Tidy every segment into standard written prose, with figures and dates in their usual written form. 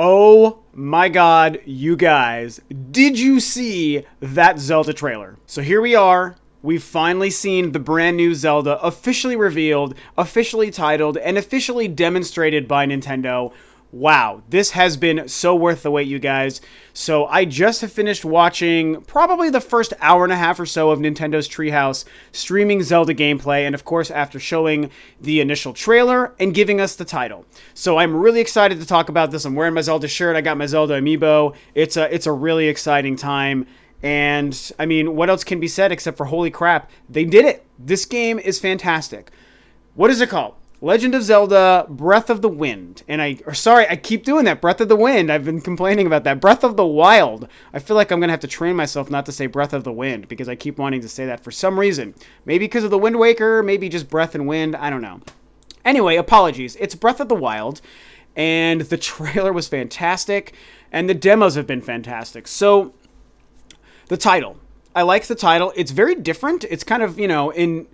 Oh my god, you guys, did you see that Zelda trailer? So here we are. We've finally seen the brand new Zelda officially revealed, officially titled, and officially demonstrated by Nintendo. Wow, this has been so worth the wait, you guys. So I just have finished watching probably the first hour and a half or so of Nintendo's Treehouse streaming Zelda gameplay, and of course after showing the initial trailer and giving us the title. So I'm really excited to talk about this. I'm wearing my Zelda shirt. I got my Zelda amiibo. It's a really exciting time. And I mean, what else can be said except for holy crap, they did it. This game is fantastic. What is it called? Legend of Zelda Breath of the Wind. And I keep doing that. Breath of the Wind. I've been complaining about that. Breath of the Wild. I feel like I'm going to have to train myself not to say Breath of the Wind because I keep wanting to say that for some reason. Maybe because of the Wind Waker, maybe just Breath and Wind. I don't know. Anyway, apologies. It's Breath of the Wild. And the trailer was fantastic. And the demos have been fantastic. So, the title. I like the title. It's very different. It's kind of, in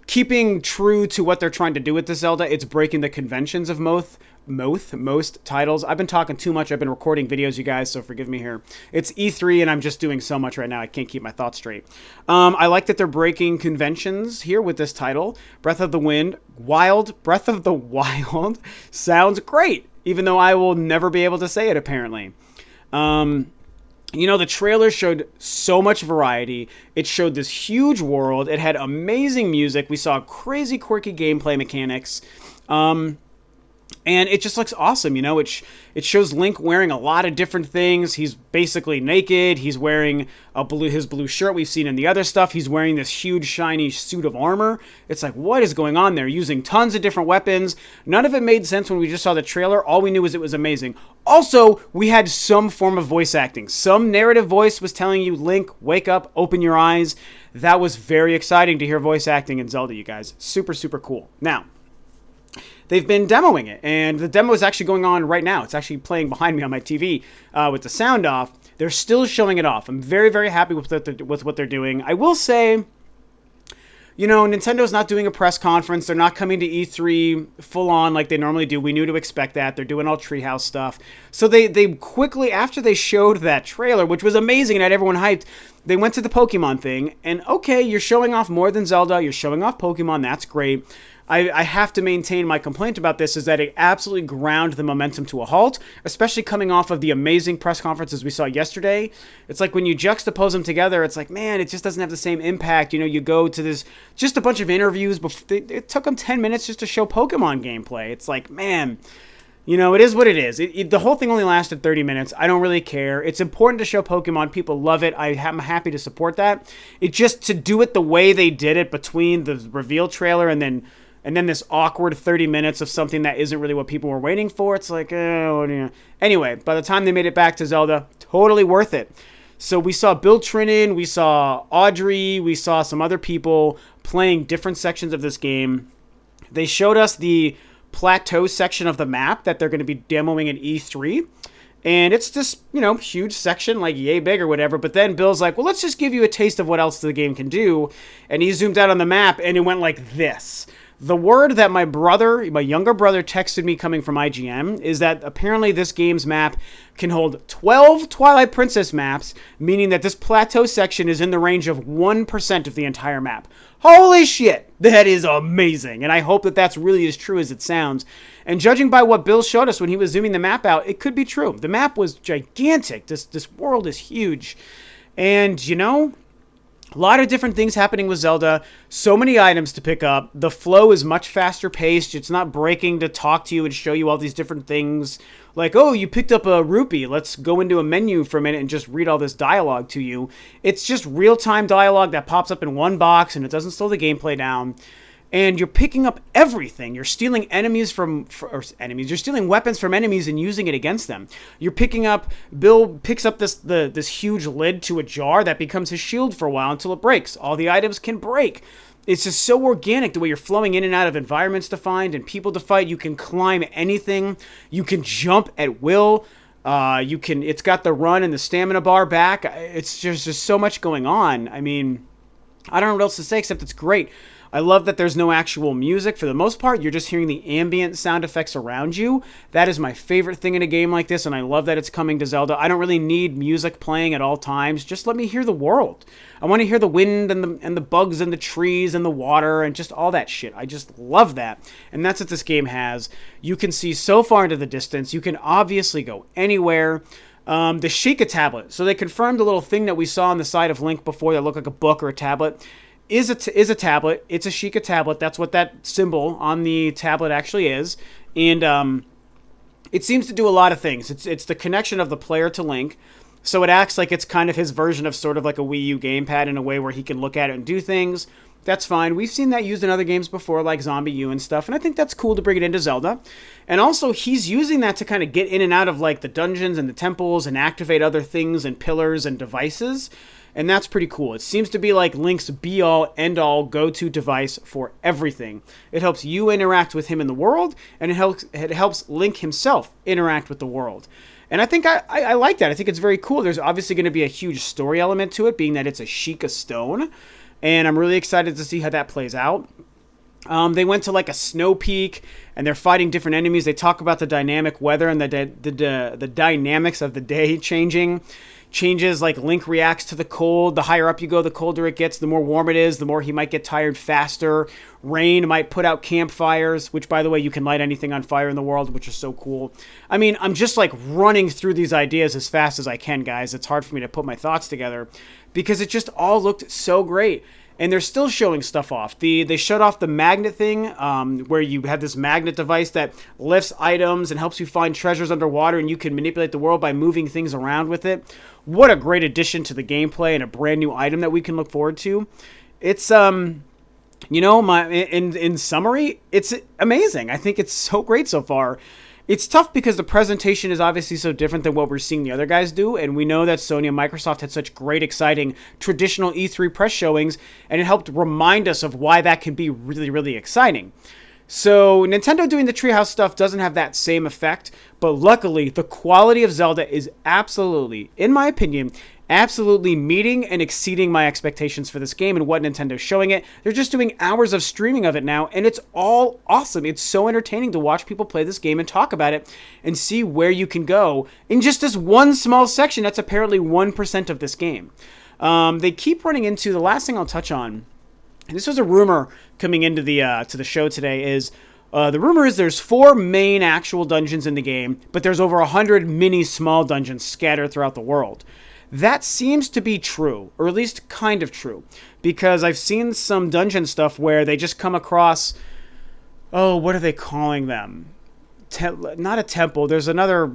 keeping true to what they're trying to do with the Zelda. It's breaking the conventions of most titles. I've been talking too much. I've been recording videos, you guys, so forgive me here. It's E3, and I'm just doing so much right now. I can't keep my thoughts straight. I like that they're breaking conventions here with this title. Breath of the Wild. Breath of the Wild sounds great, even though I will never be able to say it, apparently. The trailer showed so much variety. It showed this huge world. It had amazing music. We saw crazy, quirky gameplay mechanics. And it just looks awesome, It shows Link wearing a lot of different things. He's basically naked. He's wearing his blue shirt we've seen in the other stuff. He's wearing this huge, shiny suit of armor. It's like, what is going on there? Using tons of different weapons. None of it made sense when we just saw the trailer. All we knew was it was amazing. Also, we had some form of voice acting. Some narrative voice was telling you, Link, wake up, open your eyes. That was very exciting to hear voice acting in Zelda, you guys. Super, super cool. Now, they've been demoing it, and the demo is actually going on right now. It's actually playing behind me on my TV with the sound off. They're still showing it off. I'm very, very happy with what they're doing. I will say, Nintendo's not doing a press conference. They're not coming to E3 full on like they normally do. We knew to expect that. They're doing all Treehouse stuff. So they quickly, after they showed that trailer, which was amazing and had everyone hyped, they went to the Pokemon thing. And okay, you're showing off more than Zelda. You're showing off Pokemon. That's great. I have to maintain my complaint about this is that it absolutely ground the momentum to a halt, especially coming off of the amazing press conferences we saw yesterday. It's like when you juxtapose them together, it's like, man, it just doesn't have the same impact. You go to this, just a bunch of interviews. It took them 10 minutes just to show Pokemon gameplay. It's like, man, it is what it is. The whole thing only lasted 30 minutes. I don't really care. It's important to show Pokemon. People love it. I'm happy to support that. It just, to do it the way they did it between the reveal trailer and then this awkward 30 minutes of something that isn't really what people were waiting for. It's like, Anyway, by the time they made it back to Zelda, totally worth it. So we saw Bill Trinan, we saw Audrey, we saw some other people playing different sections of this game. They showed us the plateau section of the map that they're going to be demoing in E3. And it's this, huge section, like yay big or whatever. But then Bill's like, well, let's just give you a taste of what else the game can do. And he zoomed out on the map and it went like this. The word that my younger brother texted me coming from IGN is that apparently this game's map can hold 12 Twilight Princess maps, meaning that this plateau section is in the range of 1% of the entire map. Holy shit, that is amazing. And I hope that that's really as true as it sounds. And judging by what Bill showed us when he was zooming the map out, it could be true. The map was gigantic. This world is huge. And, a lot of different things happening with Zelda. So many items to pick up. The flow is much faster paced. It's not breaking to talk to you and show you all these different things. Like, oh, you picked up a rupee. Let's go into a menu for a minute and just read all this dialogue to you. It's just real-time dialogue that pops up in one box and it doesn't slow the gameplay down. And you're picking up everything. You're stealing You're stealing weapons from enemies and using it against them. Bill picks up this huge lid to a jar that becomes his shield for a while until it breaks. All the items can break. It's just so organic the way you're flowing in and out of environments to find and people to fight. You can climb anything. You can jump at will. It's got the run and the stamina bar back. It's just so much going on. I mean, I don't know what else to say except it's great. I love that there's no actual music. For the most part, you're just hearing the ambient sound effects around you. That is my favorite thing in a game like this, and I love that it's coming to Zelda. I don't really need music playing at all times. Just let me hear the world. I want to hear the wind and the bugs and the trees and the water and just all that shit. I just love that. And that's what this game has. You can see so far into the distance. You can obviously go anywhere. The Sheikah tablet. So they confirmed a little thing that we saw on the side of Link before that looked like a book or a tablet. Is a tablet. It's a Sheikah tablet. That's what that symbol on the tablet actually is. And it seems to do a lot of things. It's the connection of the player to Link. So it acts like it's kind of his version of sort of like a Wii U gamepad in a way where he can look at it and do things. That's fine. We've seen that used in other games before, like Zombie U and stuff, and I think that's cool to bring it into Zelda. And also, he's using that to kind of get in and out of like the dungeons and the temples and activate other things and pillars and devices, and that's pretty cool. It seems to be like Link's be-all, end-all, go-to device for everything. It helps you interact with him in the world, and it helps Link himself interact with the world. And I think I like that. I think it's very cool. There's obviously going to be a huge story element to it, being that it's a Sheikah stone. And I'm really excited to see how that plays out. They went to like a snow peak, and they're fighting different enemies. They talk about the dynamic weather and the dynamics of the day changes. Like Link reacts to the cold. The higher up you go, the colder it gets. The more warm it is, the more he might get tired faster. Rain might put out campfires, which, by the way, you can light anything on fire in the world, which is so cool. I mean, I'm just like running through these ideas as fast as I can, guys. It's hard for me to put my thoughts together because it just all looked so great. And they're still showing stuff off. They showed off the magnet thing, where you have this magnet device that lifts items and helps you find treasures underwater, and you can manipulate the world by moving things around with it. What a great addition to the gameplay and a brand new item that we can look forward to. It's in summary, it's amazing. I think it's so great so far. It's tough because the presentation is obviously so different than what we're seeing the other guys do, and we know that Sony and Microsoft had such great, exciting, traditional E3 press showings, and it helped remind us of why that can be really, really exciting. So Nintendo doing the Treehouse stuff doesn't have that same effect, but luckily, the quality of Zelda is absolutely, in my opinion, absolutely meeting and exceeding my expectations for this game and what Nintendo's showing it. They're just doing hours of streaming of it now, and it's all awesome. It's so entertaining to watch people play this game and talk about it and see where you can go in just this one small section that's apparently 1% of this game. They keep running into, the last thing I'll touch on, and this was a rumor coming into the to the show today, is the rumor is there's 4 main actual dungeons in the game, but there's over 100 mini small dungeons scattered throughout the world. That seems to be true, or at least kind of true, because I've seen some dungeon stuff where they just come across, what are they calling them? Not a temple. There's another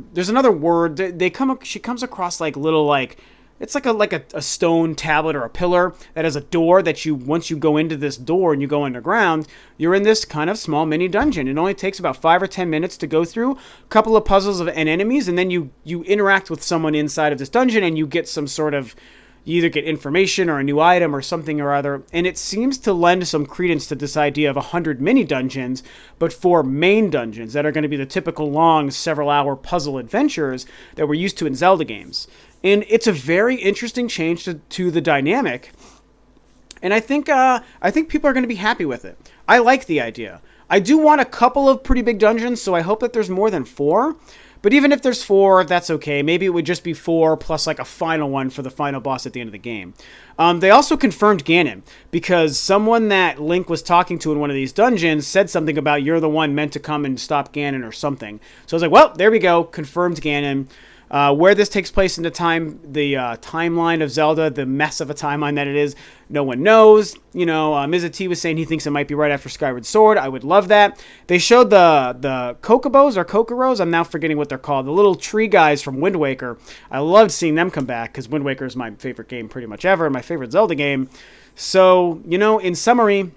word. She comes across like little it's like a stone tablet or a pillar that has a door that once you go into this door and you go underground, you're in this kind of small mini dungeon. It only takes about 5 or 10 minutes to go through, a couple of puzzles and enemies, and then you interact with someone inside of this dungeon and you get some sort of, you either get information or a new item or something or other. And it seems to lend some credence to this idea of 100 mini dungeons, but 4 main dungeons that are going to be the typical long, several-hour puzzle adventures that we're used to in Zelda games. And it's a very interesting change to the dynamic. And I think people are going to be happy with it. I like the idea. I do want a couple of pretty big dungeons, so I hope that there's more than 4. But even if there's 4, that's okay. Maybe it would just be 4 plus like a final one for the final boss at the end of the game. They also confirmed Ganon, because someone that Link was talking to in one of these dungeons said something about you're the one meant to come and stop Ganon or something. So I was like, well, there we go. Confirmed Ganon. Where this takes place in the timeline of Zelda, the mess of a timeline that it is, no one knows. Mr. T was saying he thinks it might be right after Skyward Sword. I would love that. They showed the Kokobos or Kokoros. I'm now forgetting what they're called. The little tree guys from Wind Waker. I loved seeing them come back because Wind Waker is my favorite game pretty much ever, and my favorite Zelda game. So, in summary,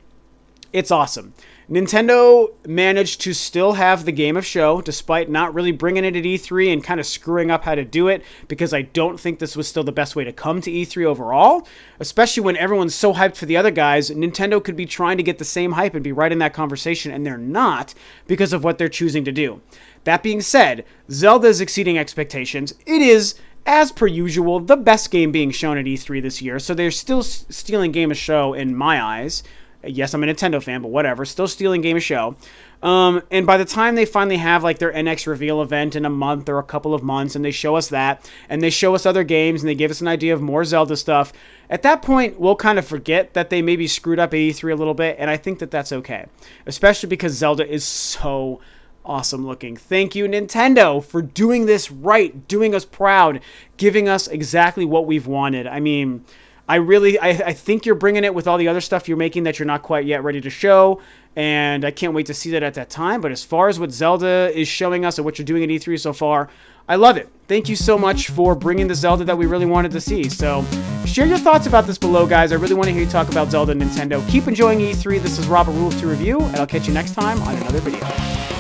it's awesome. Nintendo managed to still have the game of show, despite not really bringing it at E3 and kind of screwing up how to do it, because I don't think this was still the best way to come to E3 overall, especially when everyone's so hyped for the other guys. Nintendo could be trying to get the same hype and be right in that conversation, and they're not because of what they're choosing to do. That being said, Zelda is exceeding expectations. It is, as per usual, the best game being shown at E3 this year, so they're still stealing game of show in my eyes. Yes, I'm a Nintendo fan, but whatever. Still stealing Game of Show. And by the time they finally have like their NX reveal event in a month or a couple of months, and they show us that, and they show us other games, and they give us an idea of more Zelda stuff, at that point, we'll kind of forget that they maybe screwed up at E3 a little bit, and I think that that's okay. Especially because Zelda is so awesome looking. Thank you, Nintendo, for doing this right, doing us proud, giving us exactly what we've wanted. I mean, I think you're bringing it with all the other stuff you're making that you're not quite yet ready to show, and I can't wait to see that at that time. But as far as what Zelda is showing us and what you're doing at E3 so far, I love it. Thank you so much for bringing the Zelda that we really wanted to see. So share your thoughts about this below, guys. I really want to hear you talk about Zelda and Nintendo. Keep enjoying E3. This is Robert Rule to Review, and I'll catch you next time on another video.